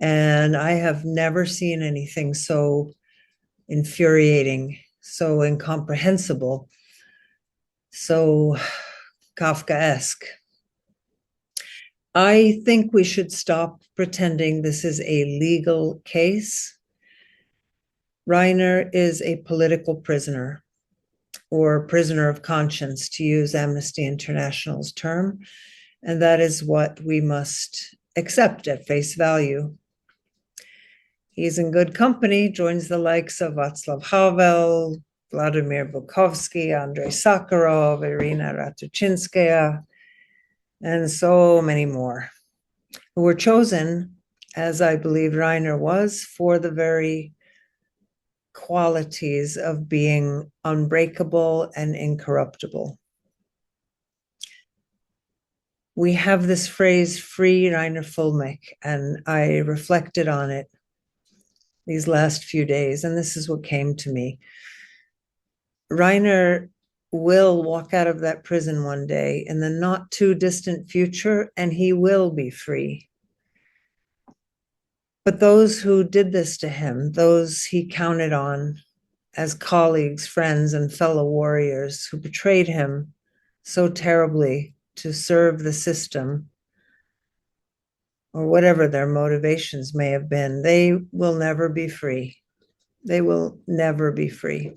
And I have never seen anything so infuriating, so incomprehensible, so Kafkaesque. I think we should stop pretending this is a legal case. Reiner is a political prisoner, or prisoner of conscience, to use Amnesty International's term, and that is what we must accept at face value. He's in good company, joins the likes of Václav Havel, Vladimir Bukovsky, Andrei Sakharov, Irina Ratuchinskaya, and so many more, who were chosen, as I believe Reiner was, for the very qualities of being unbreakable and incorruptible. We have this phrase, free Reiner Fuellmich, and I reflected on it these last few days, and this is what came to me. Reiner will walk out of that prison one day in the not too distant future, and he will be free. But those who did this to him, those he counted on as colleagues, friends, and fellow warriors who betrayed him so terribly to serve the system, or whatever their motivations may have been, they will never be free. They will never be free.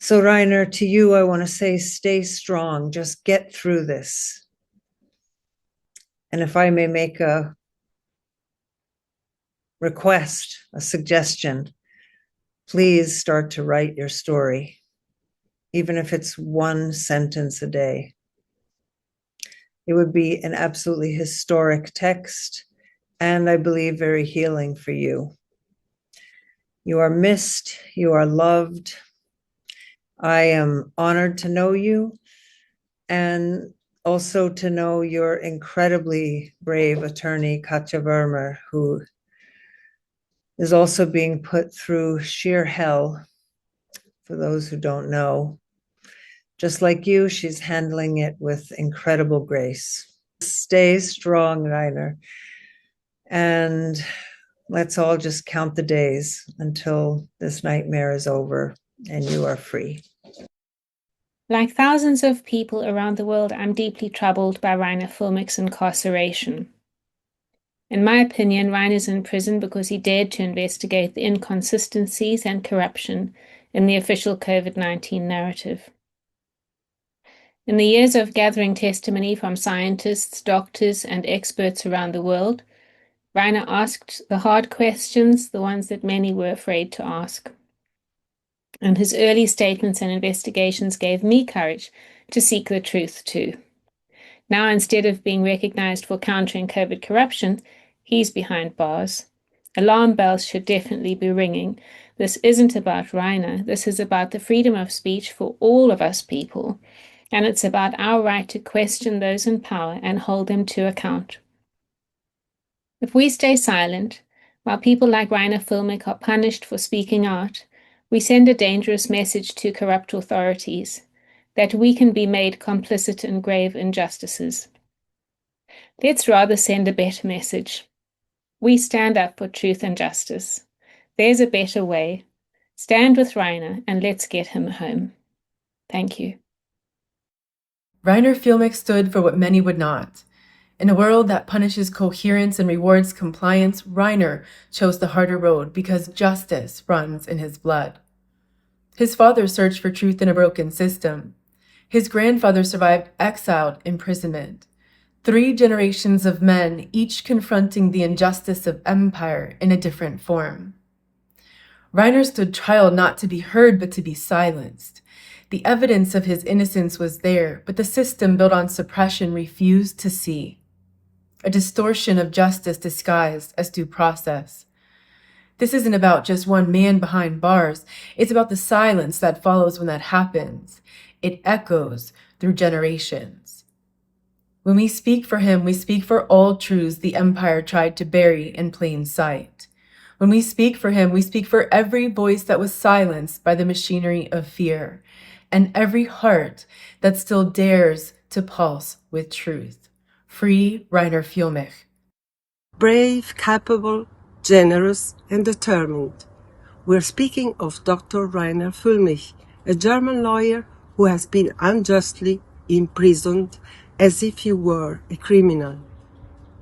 So Reiner, to you, I want to say, stay strong, just get through this. And if I may make a request, a suggestion, please start to write your story, even if it's one sentence a day. It would be an absolutely historic text, and I believe very healing for you. You are missed, you are loved. I am honored to know you, and also to know your incredibly brave attorney, Katja Vermer, who is also being put through sheer hell. For those who don't know, just like you, she's handling it with incredible grace. Stay strong, Reiner, and let's all just count the days until this nightmare is over and you are free. Like thousands of people around the world, I'm deeply troubled by Reiner Fuellmich's incarceration. In my opinion, Reiner's in prison because he dared to investigate the inconsistencies and corruption in the official COVID-19 narrative. In the years of gathering testimony from scientists, doctors, and experts around the world, Reiner asked the hard questions, the ones that many were afraid to ask. And his early statements and investigations gave me courage to seek the truth too. Now, instead of being recognized for countering COVID corruption, he's behind bars. Alarm bells should definitely be ringing. This isn't about Reiner. This is about the freedom of speech for all of us people. And it's about our right to question those in power and hold them to account. If we stay silent, while people like Reiner Fuellmich are punished for speaking out, we send a dangerous message to corrupt authorities that we can be made complicit in grave injustices. Let's rather send a better message. We stand up for truth and justice. There's a better way. Stand with Reiner and let's get him home. Thank you. Reiner Fuellmich stood for what many would not. In a world that punishes coherence and rewards compliance, Reiner chose the harder road because justice runs in his blood. His father searched for truth in a broken system. His grandfather survived exiled imprisonment. 3 generations of men, each confronting the injustice of empire in a different form. Reiner stood trial not to be heard, but to be silenced. The evidence of his innocence was there, but the system built on suppression refused to see. A distortion of justice disguised as due process. This isn't about just one man behind bars. It's about the silence that follows when that happens. It echoes through generations. When we speak for him, we speak for all truths the empire tried to bury in plain sight. When we speak for him, we speak for every voice that was silenced by the machinery of fear, and every heart that still dares to pulse with truth. Free Reiner Fuellmich. Brave, capable, generous, and determined. We're speaking of Dr. Reiner Fuellmich, a German lawyer who has been unjustly imprisoned as if he were a criminal.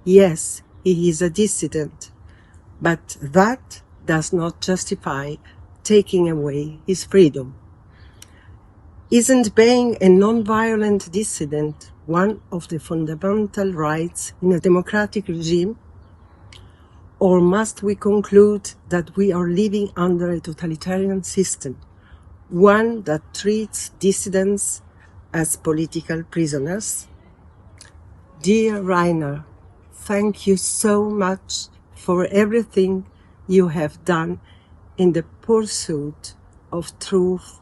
Yes, he is a dissident, but that does not justify taking away his freedom. Isn't being a non-violent dissident one of the fundamental rights in a democratic regime? Or must we conclude that we are living under a totalitarian system, one that treats dissidents as political prisoners? Dear Reiner, thank you so much for everything you have done in the pursuit of truth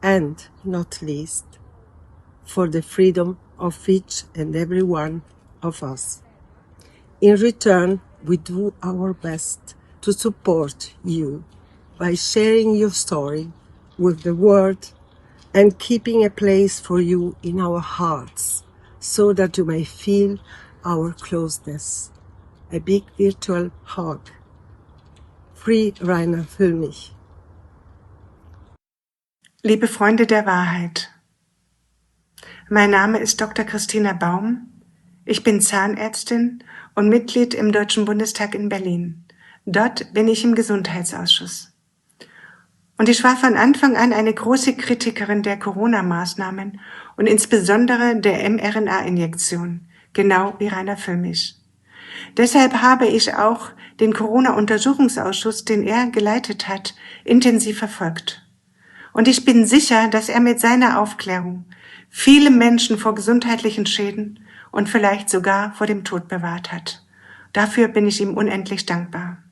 and, not least, for the freedom of each and every one of us. In return, we do our best to support you by sharing your story with the world and keeping a place for you in our hearts so that you may feel our closeness. A big virtual hug. Free Reiner Fuellmich. Liebe Freunde der Wahrheit, mein Name ist Dr. Christina Baum. Ich bin Zahnärztin und Mitglied im Deutschen Bundestag in Berlin. Dort bin ich im Gesundheitsausschuss. Und ich war von Anfang an eine große Kritikerin der Corona-Maßnahmen und insbesondere der mRNA-Injektion, genau wie Reiner Fuellmich. Deshalb habe ich auch den Corona-Untersuchungsausschuss, den er geleitet hat, intensiv verfolgt. Und ich bin sicher, dass er mit seiner Aufklärung viele Menschen vor gesundheitlichen Schäden und vielleicht sogar vor dem Tod bewahrt hat. Dafür bin ich ihm unendlich dankbar.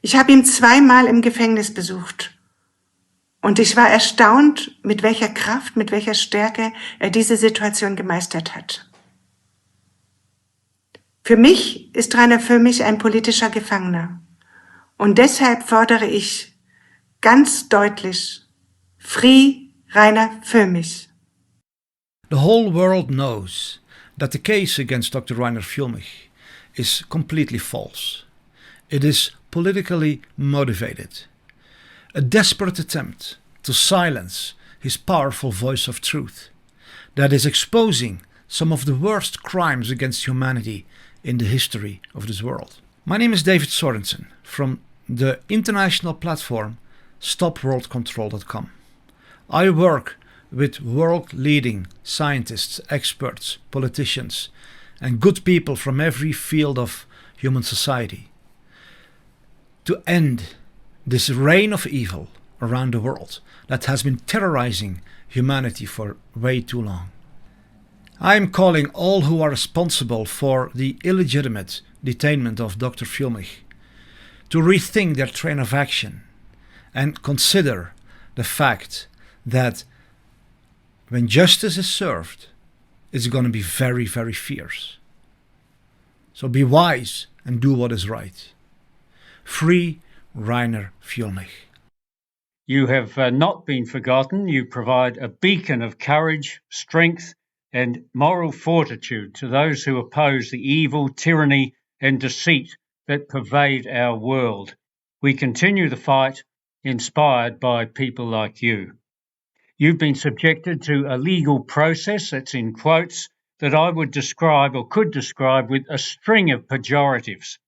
Ich habe ihn 2-mal im Gefängnis besucht und ich war erstaunt, mit welcher Kraft, mit welcher Stärke er diese Situation gemeistert hat. Für mich ist Reiner Fuellmich ein politischer Gefangener und deshalb fordere ich ganz deutlich, Free Reiner Fuellmich. The whole world knows that the case against Dr. Reiner Fuellmich is completely false. It is politically motivated. A desperate attempt to silence his powerful voice of truth that is exposing some of the worst crimes against humanity in the history of this world. My name is David Sorensen from the international platform StopWorldControl.com. I work with world-leading scientists, experts, politicians, and good people from every field of human society to end this reign of evil around the world that has been terrorizing humanity for way too long. I am calling all who are responsible for the illegitimate detainment of Dr. Fuellmich to rethink their train of action and consider the fact that when justice is served, it's going to be very, very fierce. So be wise and do what is right. Free Reiner Fuellmich. You have not been forgotten. You provide a beacon of courage, strength, and moral fortitude to those who oppose the evil, tyranny, and deceit that pervade our world. We continue the fight inspired by people like you. You've been subjected to a legal process, that's in quotes, that I would describe or could describe with a string of pejoratives.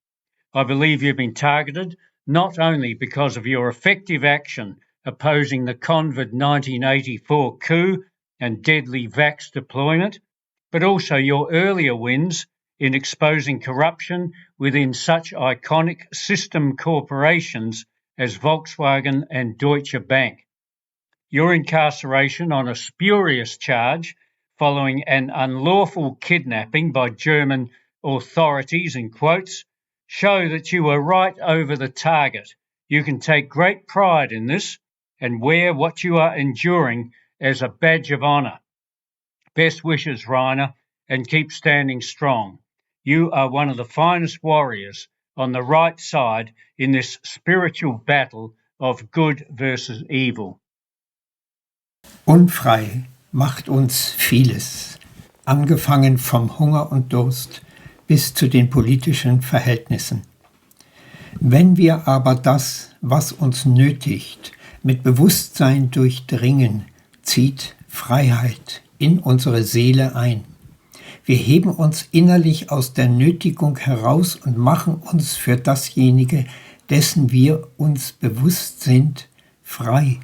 I believe you've been targeted not only because of your effective action opposing the COVID 1984 coup and deadly vax deployment, but also your earlier wins in exposing corruption within such iconic system corporations as Volkswagen and Deutsche Bank. Your incarceration on a spurious charge following an unlawful kidnapping by German authorities, in quotes, show that you were right over the target. You can take great pride in this and wear what you are enduring as a badge of honor. Best wishes, Reiner, and keep standing strong. You are one of the finest warriors on the right side in this spiritual battle of good versus evil. Unfrei macht uns vieles, angefangen vom Hunger und Durst bis zu den politischen Verhältnissen. Wenn wir aber das, was uns nötigt, mit Bewusstsein durchdringen, zieht Freiheit in unsere Seele ein. Wir heben uns innerlich aus der Nötigung heraus und machen uns für dasjenige, dessen wir uns bewusst sind, frei.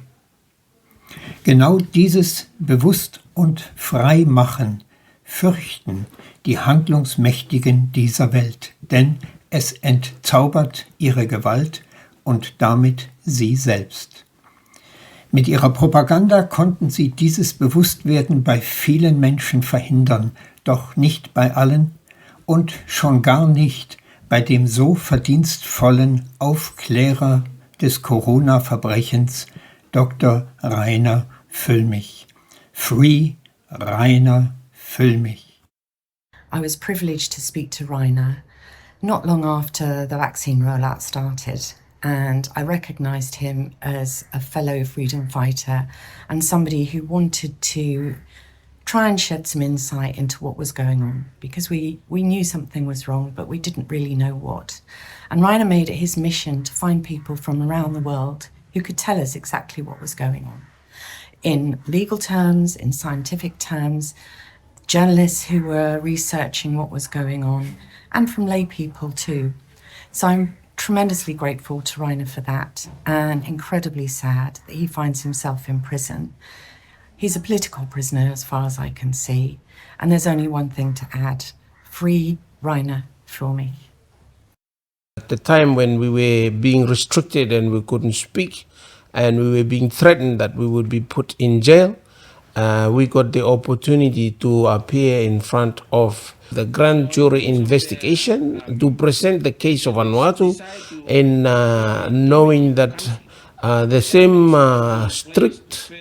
Genau dieses Bewusst- und Freimachen fürchten die Handlungsmächtigen dieser Welt, denn es entzaubert ihre Gewalt und damit sie selbst. Mit ihrer Propaganda konnten sie dieses Bewusstwerden bei vielen Menschen verhindern, doch nicht bei allen und schon gar nicht bei dem so verdienstvollen Aufklärer des Corona-Verbrechens, Dr. Reiner Fuellmich. Free Reiner Fuellmich. I was privileged to speak to Reiner not long after the vaccine rollout started, and I recognised him as a fellow freedom fighter and somebody who wanted to try and shed some insight into what was going on, because we knew something was wrong, but we didn't really know what. And Reiner made it his mission to find people from around the world who could tell us exactly what was going on. In legal terms, in scientific terms, journalists who were researching what was going on, and from lay people too. So I'm tremendously grateful to Reiner for that, and incredibly sad that he finds himself in prison. He's a political prisoner as far as I can see, and there's only one thing to add: free Reiner Fuellmich. At the time when we were being restricted and we couldn't speak, and we were being threatened that we would be put in jail, we got the opportunity to appear in front of the grand jury investigation to present the case of Vanuatu, and knowing that the same strict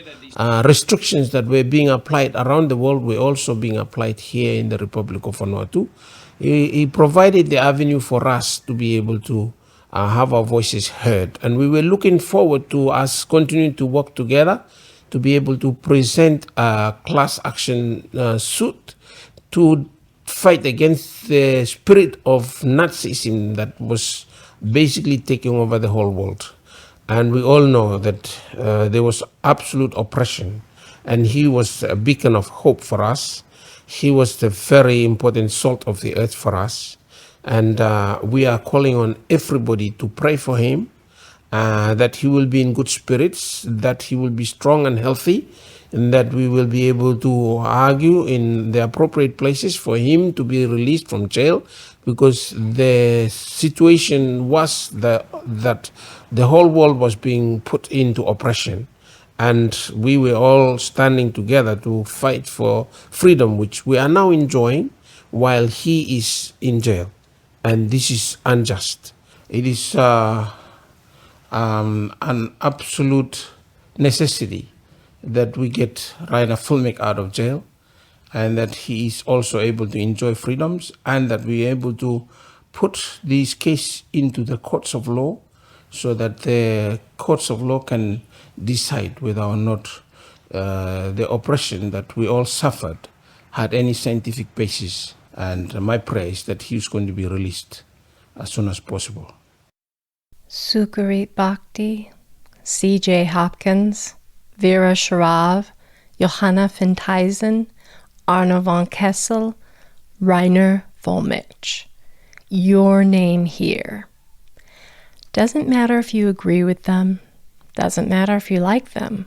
restrictions that were being applied around the world were also being applied here in the Republic of Vanuatu. He provided the avenue for us to be able to have our voices heard. And we were looking forward to us continuing to work together to be able to present a class action suit to fight against the spirit of Nazism that was basically taking over the whole world. And we all know that there was absolute oppression, and he was a beacon of hope for us. He was the very important salt of the earth for us. And we are calling on everybody to pray for him, that he will be in good spirits, that he will be strong and healthy, and that we will be able to argue in the appropriate places for him to be released from jail, because the situation was that the whole world was being put into oppression. And we were all standing together to fight for freedom, which we are now enjoying while he is in jail. And this is unjust. It is an absolute necessity that we get Reiner Fuellmich out of jail, and that he is also able to enjoy freedoms, and that we are able to put these cases into the courts of law, so that the courts of law can decide whether or not the oppression that we all suffered had any scientific basis. And my prayer is that he is going to be released as soon as possible. Sukarit Bhakti, C.J. Hopkins, Vera Sharav, Johanna Fintheisen, Arno von Kessel, Reiner Fuellmich. Your name here. Doesn't matter if you agree with them. Doesn't matter if you like them.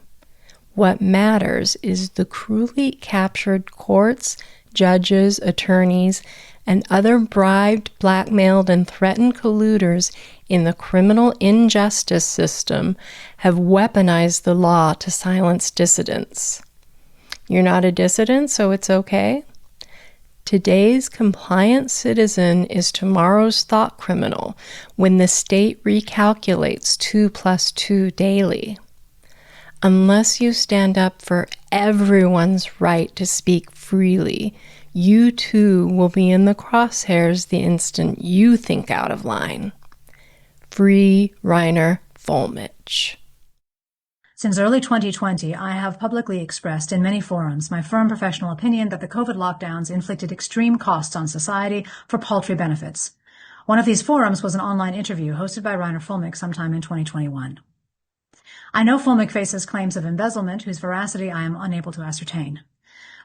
What matters is the cruelly captured courts, judges, attorneys, and other bribed, blackmailed, and threatened colluders in the criminal injustice system have weaponized the law to silence dissidents. You're not a dissident, so it's okay? Today's compliant citizen is tomorrow's thought criminal when the state recalculates 2 + 2 daily. Unless you stand up for everyone's right to speak freely, you too will be in the crosshairs the instant you think out of line. Free Reiner Fuellmich. Since early 2020, I have publicly expressed in many forums my firm professional opinion that the COVID lockdowns inflicted extreme costs on society for paltry benefits. One of these forums was an online interview hosted by Reiner Fuellmich sometime in 2021. I know Fuellmich faces claims of embezzlement whose veracity I am unable to ascertain.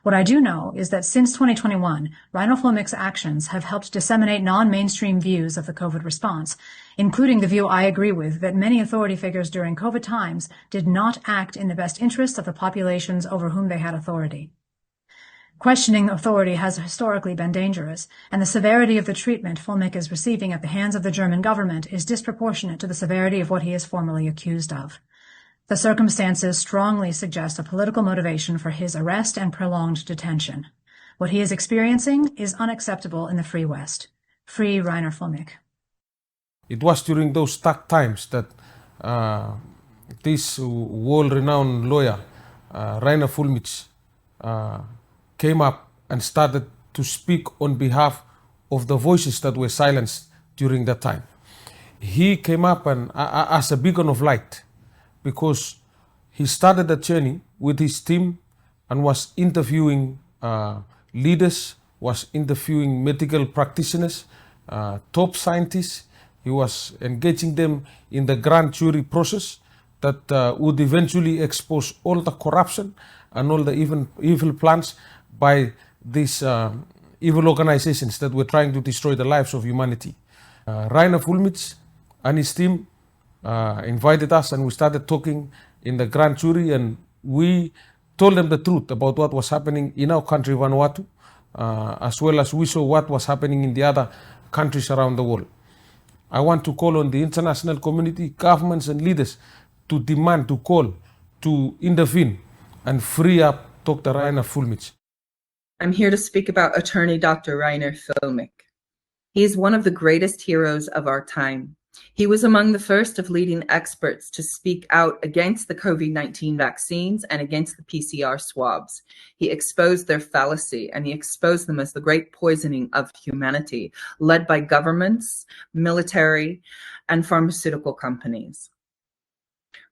What I do know is that since 2021, Reiner Fuellmich's actions have helped disseminate non-mainstream views of the COVID response, including the view I agree with that many authority figures during COVID times did not act in the best interests of the populations over whom they had authority. Questioning authority has historically been dangerous, and the severity of the treatment Fuellmich is receiving at the hands of the German government is disproportionate to the severity of what he is formally accused of. The circumstances strongly suggest a political motivation for his arrest and prolonged detention. What he is experiencing is unacceptable in the Free West. Free Reiner Fuellmich. It was during those dark times that this world-renowned lawyer, Reiner Fuellmich, came up and started to speak on behalf of the voices that were silenced during that time. He came up and as a beacon of light, because he started the journey with his team and was interviewing leaders, was interviewing medical practitioners, top scientists. He was engaging them in the grand jury process that would eventually expose all the corruption and all the evil plans by these evil organizations that were trying to destroy the lives of humanity. Reiner Fuellmich and his team invited us, and we started talking in the grand jury, and we told them the truth about what was happening in our country, Vanuatu, as well as we saw what was happening in the other countries around the world. I want to call on the international community, governments and leaders to demand, to call, to intervene and free up Dr. Reiner Fuellmich. I'm here to speak about attorney Dr. Reiner Fuellmich. He is one of the greatest heroes of our time. He was among the first of leading experts to speak out against the COVID-19 vaccines and against the PCR swabs. He exposed their fallacy, and he exposed them as the great poisoning of humanity, led by governments, military, and pharmaceutical companies.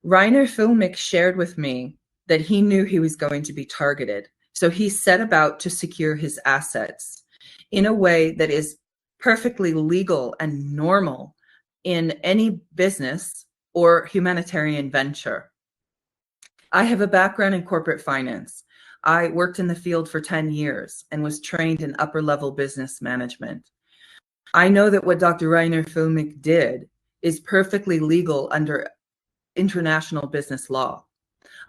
Reiner Fuellmich shared with me that he knew he was going to be targeted, so he set about to secure his assets in a way that is perfectly legal and normal in any business or humanitarian venture. I have a background in corporate finance. I worked in the field for 10 years and was trained in upper-level business management. I know that what Dr. Reiner Fuellmich did is perfectly legal under international business law.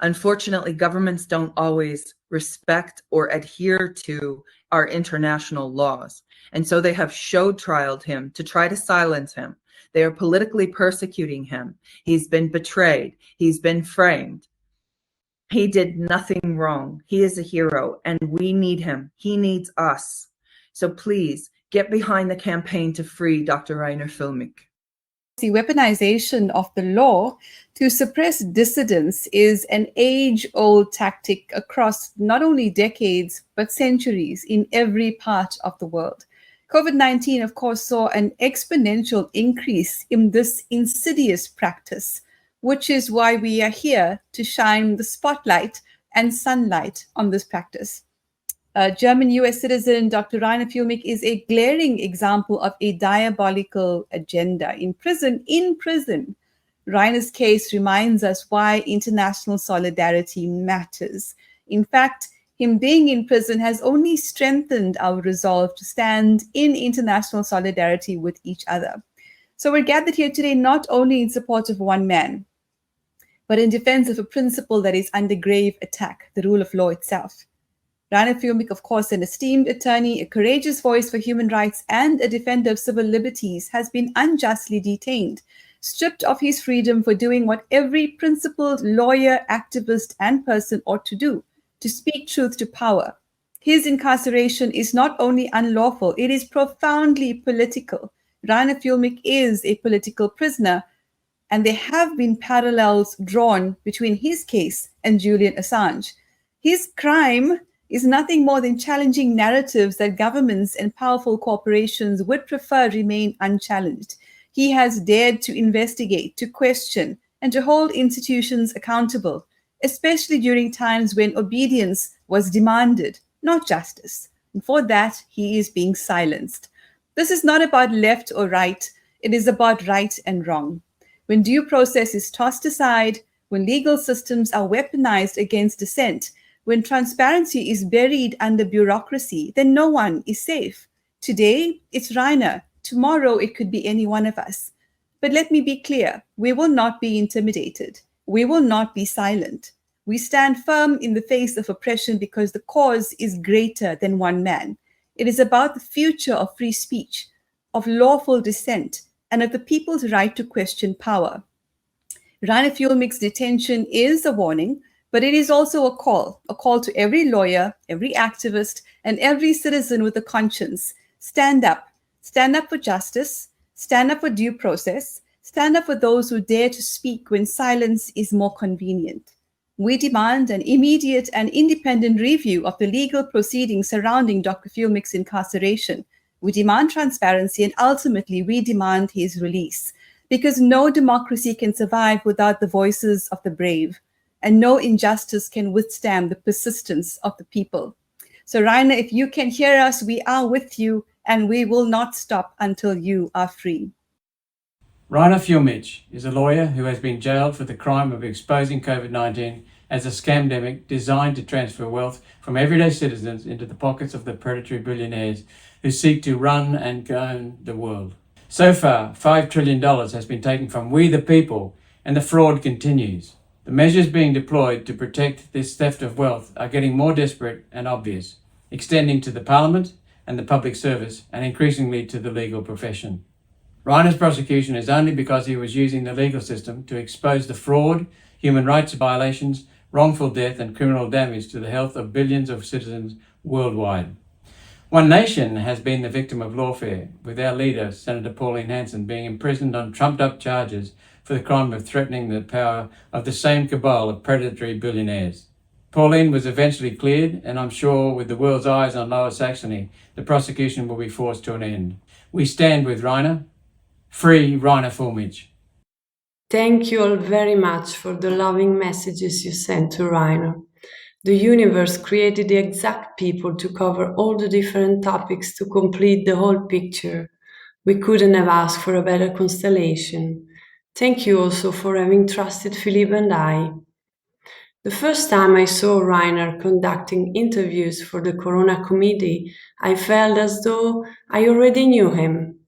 Unfortunately, governments don't always respect or adhere to our international laws, and so they have show-trialed him to try to silence him. They are politically persecuting him. He's been betrayed. He's been framed. He did nothing wrong. He is a hero, and we need him. He needs us. So please get behind the campaign to free Dr. Reiner Fuellmich. The weaponization of the law to suppress dissidents is an age-old tactic across not only decades, but centuries in every part of the world. COVID-19, of course, saw an exponential increase in this insidious practice, which is why we are here to shine the spotlight and sunlight on this practice. German US citizen Dr. Reiner Fuellmich is a glaring example of a diabolical agenda. In prison, Reiner's case reminds us why international solidarity matters. In fact, him being in prison has only strengthened our resolve to stand in international solidarity with each other. So we're gathered here today not only in support of one man, but in defense of a principle that is under grave attack, the rule of law itself. Reiner Fuellmich, of course, an esteemed attorney, a courageous voice for human rights, and a defender of civil liberties, has been unjustly detained, stripped of his freedom for doing what every principled lawyer, activist, and person ought to do, to speak truth to power. His incarceration is not only unlawful, it is profoundly political. Reiner Fuellmich is a political prisoner, and there have been parallels drawn between his case and Julian Assange. His crime is nothing more than challenging narratives that governments and powerful corporations would prefer remain unchallenged. He has dared to investigate, to question, and to hold institutions accountable, especially during times when obedience was demanded, not justice. And for that, he is being silenced. This is not about left or right. It is about right and wrong. When due process is tossed aside, when legal systems are weaponized against dissent, when transparency is buried under bureaucracy, then no one is safe. Today, it's Reiner. Tomorrow, it could be any one of us. But let me be clear, we will not be intimidated. We will not be silent. We stand firm in the face of oppression because the cause is greater than one man. It is about the future of free speech, of lawful dissent, and of the people's right to question power. Reiner Fuellmich's detention is a warning, but it is also a call to every lawyer, every activist, and every citizen with a conscience. Stand up for justice, stand up for due process, stand up for those who dare to speak when silence is more convenient. We demand an immediate and independent review of the legal proceedings surrounding Dr. Fuellmich's incarceration. We demand transparency, and ultimately we demand his release, because no democracy can survive without the voices of the brave, and no injustice can withstand the persistence of the people. So Reiner, if you can hear us, we are with you, and we will not stop until you are free. Reiner Fuellmich is a lawyer who has been jailed for the crime of exposing COVID-19 as a scamdemic designed to transfer wealth from everyday citizens into the pockets of the predatory billionaires who seek to run and own the world. So far, $5 trillion has been taken from we the people, and the fraud continues. The measures being deployed to protect this theft of wealth are getting more desperate and obvious, extending to the parliament and the public service, and increasingly to the legal profession. Reiner's prosecution is only because he was using the legal system to expose the fraud, human rights violations, wrongful death, and criminal damage to the health of billions of citizens worldwide. One nation has been the victim of lawfare, with our leader, Senator Pauline Hanson, being imprisoned on trumped-up charges for the crime of threatening the power of the same cabal of predatory billionaires. Pauline was eventually cleared, and I'm sure with the world's eyes on Lower Saxony, the prosecution will be forced to an end. We stand with Reiner. Free Reiner Fuellmich. Thank you all very much for the loving messages you sent to Reiner. The universe created the exact people to cover all the different topics to complete the whole picture. We couldn't have asked for a better constellation. Thank you also for having trusted Philippe and I. The first time I saw Reiner conducting interviews for the Corona Committee, I felt as though I already knew him.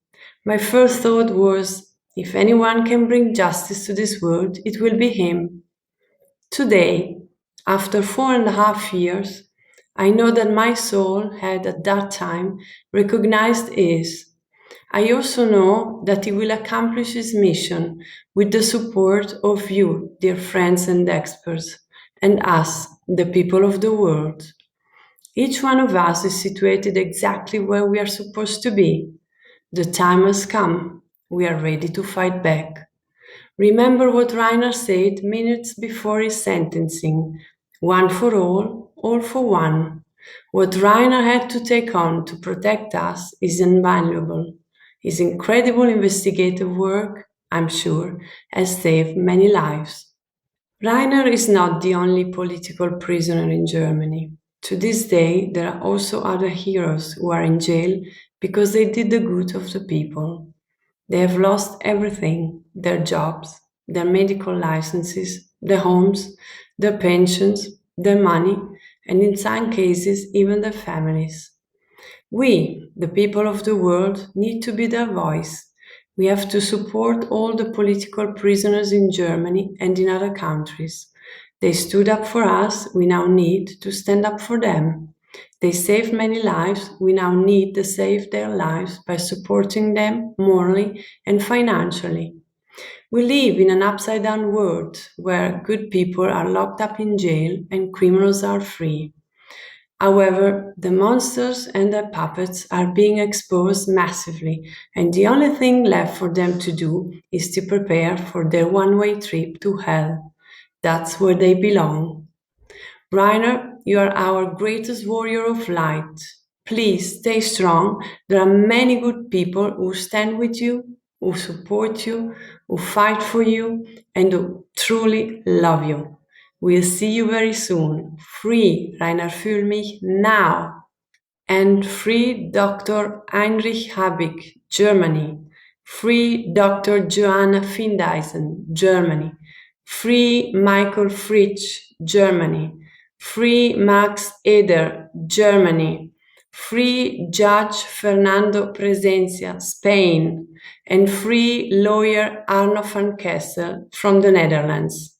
My first thought was, if anyone can bring justice to this world, it will be him. Today, after 4.5 years, I know that my soul had at that time recognized his. I also know that he will accomplish his mission with the support of you, dear friends and experts, and us, the people of the world. Each one of us is situated exactly where we are supposed to be. The time has come. We are ready to fight back. Remember what Reiner said minutes before his sentencing. One for all for one. What Reiner had to take on to protect us is invaluable. His incredible investigative work, I'm sure, has saved many lives. Reiner is not the only political prisoner in Germany. To this day, there are also other heroes who are in jail because they did the good of the people. They have lost everything, their jobs, their medical licenses, their homes, their pensions, their money, and in some cases, even their families. We, the people of the world, need to be their voice. We have to support all the political prisoners in Germany and in other countries. They stood up for us, we now need to stand up for them. They saved many lives, we now need to save their lives by supporting them morally and financially. We live in an upside-down world where good people are locked up in jail and criminals are free. However, the monsters and their puppets are being exposed massively, and the only thing left for them to do is to prepare for their one-way trip to hell. That's where they belong. Reiner, you are our greatest warrior of light. Please stay strong. There are many good people who stand with you, who support you, who fight for you, and who truly love you. We'll see you very soon. Free Reiner Fuellmich now. And free Dr. Heinrich Habig, Germany. Free Dr. Joanna Findeisen, Germany. Free Michael Fritsch, Germany. Free Max Eder, Germany. Free Judge Fernando Presencia, Spain. And free lawyer Arno van Kessel from the Netherlands.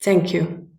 Thank you.